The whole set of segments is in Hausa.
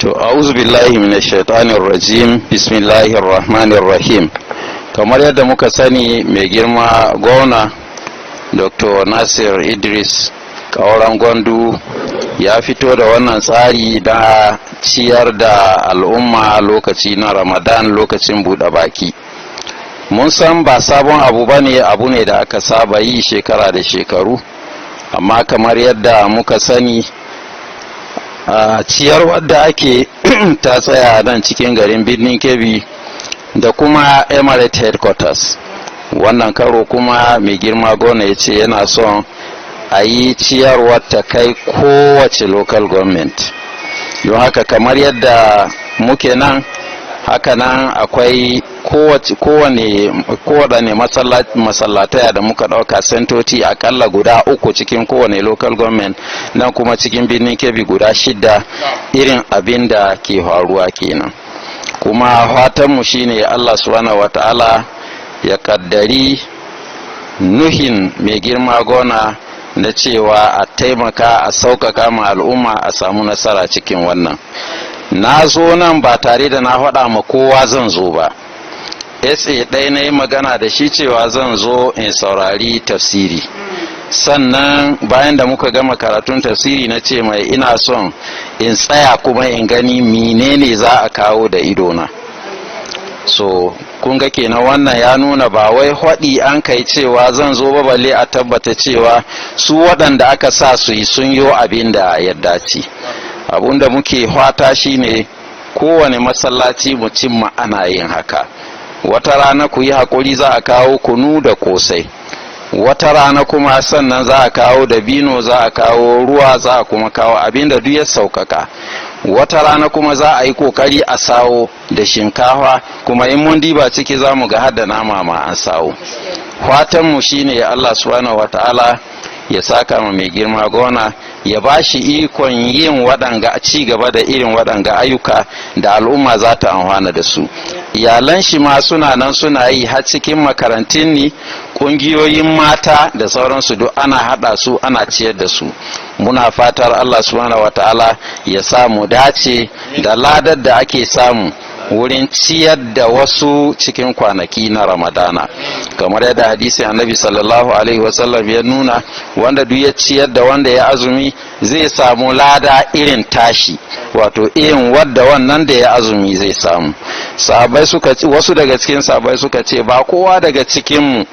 To, a'udhu billahi minash shaitanir rajim, bismillahir rahmanir rahim. Kamar yadda muka sani, mai girma gwamna Dr. Nasir Idris Kauran Gwandu ya fito da wannan tsari da ciyar da al'umma lokaci na Ramadan, lokacin buɗe baki. Mun san ba sabon abu bane, abu ne da aka saba yi shekara da shekaru, amma kamar yadda muka sani ciyar wadda ake ta tsaya nan cikin garin Birnin Kebbi da kuma Emirate Headquarters. Wannan karo kuma mai girma gona ya ce yana son a yi ciyarwar ta kai kowace local government. Don haka kamar yadda muke nan, haka nan akwai kowane masallataya da muka ɗauka sentoti akalla guda 3 cikin kowane local government, nan kuma cikin Birnin Kebbi guda 6, irin abin da ke faruwa kenan. Kuma fatanmu shine Allah subhanahu wata'ala ya kaddari nuhin mai girma gona na cewa a taimaka a sauƙaƙa ma al'umma a samu nasara cikin wannan. Na zo nan ba tare da na faɗa ma kowa zan zo ba. SA ɗaya na yi magana da shi cewa zan zo in saurari tafsiri. Sannan bayan da muka gama karatun tafsiri na ce mai ina son in tsaya kuma in gani menene za a kawo da idona. So kun ga kenan wannan ya nuna ba wai haɗi an kai cewa zan zo ba, balle a tabbata cewa su waɗanda aka sa su yi sun yi abin da ya dace. Abin da muke fata shine kowane masallaci mu cimma ana yin haka. Wata rana ku yi haƙuri, za a kawo kunu da kosai, wata rana kuma sannan za a kawo dabino, za a kawo ruwa, za a kuma kawo abin da duk ya sauƙaƙa. Wata rana kuma za a yi kokari a sawo da shinkafa, kuma in mun diba ciki za mu ga hadda nama ma an sawo. Fatanmu shine Allah subhanahu wata'ala ya saka ma mai girma gona, ya ba shi ikon yin waɗanga, ci gaba da irin waɗanga ayyuka da al'umma za ta amfana da su. Iyalan shi ma suna nan suna yi har cikin makarantun ne, ƙungiyoyin mata da sauransu duk ana haɗa su ana ciyar da su. Muna fatar Allah subhanahu wata'ala ya samu dace da ladar da ake samu wurin ciyar da wasu cikin kwanaki na Ramadana, kamar yadda hadisi annabi sallallahu alaihi wasallam ya nuna, wanda duk ya ciyar da wanda ya azumi zai samu lada irin tashi, wato irin wadda wannan da ya azumi zai samu. Sahabbai suka ce, wasu daga cikin sahabbai suka ce, ba kowa daga cikinmu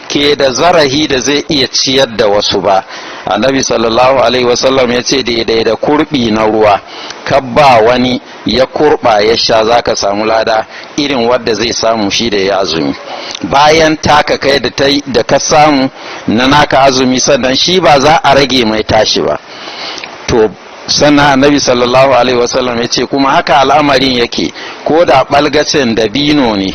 ke da zarahi da zai iya ciyar da wasu ba. Annabi sallallahu alaihi wasallam ya ce daidai da kurbi na ruwa, kabba wani ya kurba ya sha, zaka samu lada irin wadda zai samu shi da ya azumi. Bayan taka kai da ka samu na naka azumi, sannan shi ba za a rage mai tashi ba. To sannan annabi sallallahu alaihi wasallam ya ce kuma haka al'amarin yake, ko da ɓalgacin dabino ne,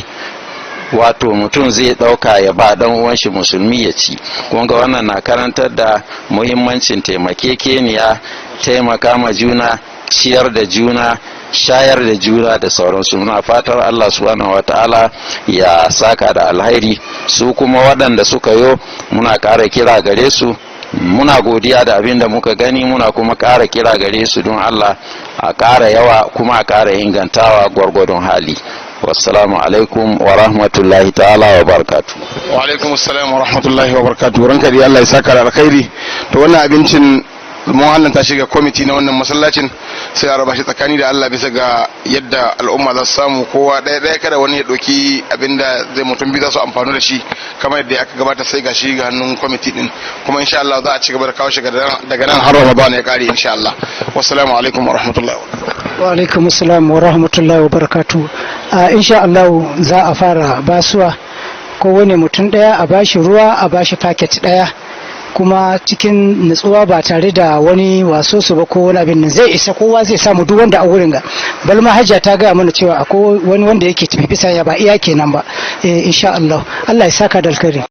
wato mutum zai ɗauka ya ba ɗan uwan shi musulmi ya ci. Kunga wannan na karantar da muhimmancin taimakekeniya, taimaka ma juna, ciyar da juna, shayar da juna da sauransu. Muna fatar Allah subhanahu wataala ya saka da alhairi. Su kuma waɗanda suka yo, muna ƙara kira gare su, muna godiya da abin da muka gani, muna kuma ƙara kira gare su don Allah a ƙara yawa kuma a ƙara ingantawa gwargwadon hali. Wassalamu alaikum wa rahmatullahi ta'ala wa barakatu. Wa alaikum assalam wa rahmatullahi wa barakatu. Ranka dai Allah ya saka da alkhairi. To wannan abincin mun hannanta shi ga kwamiti na wannan masallacin, sai a raba shi tsakani da Allah bisa ga yadda al'umma za su samu kowa ɗaya kada wani ya ɗauki abinda zai mutum biyu za su amfani da shi, kamar yadda aka gabata sai ga shi ga hannun kwamiti din, kuma insha Allah za a ci gaba da kawo shi daga nan har Ramadan ya kare insha Allah. Wassalamu alaikum wa rahmatullahi wa alaikum assalam wa rahmatullahi wa barakatuh. Insha Allah za a fara basuwa, kowane mutum ɗaya a bashi ruwa, a bashi paket ɗaya, kuma cikin nutsuwa ba tare da wani waso su ba ko wani abin nan zai isa, kowa zai samu, duk wanda a wurin ga. Balma hajja ta gaya mana cewa akwai wani wanda yake tafi bisa ya ba iya kenan ba. Insha Allah Allah ya saka da alkhairi.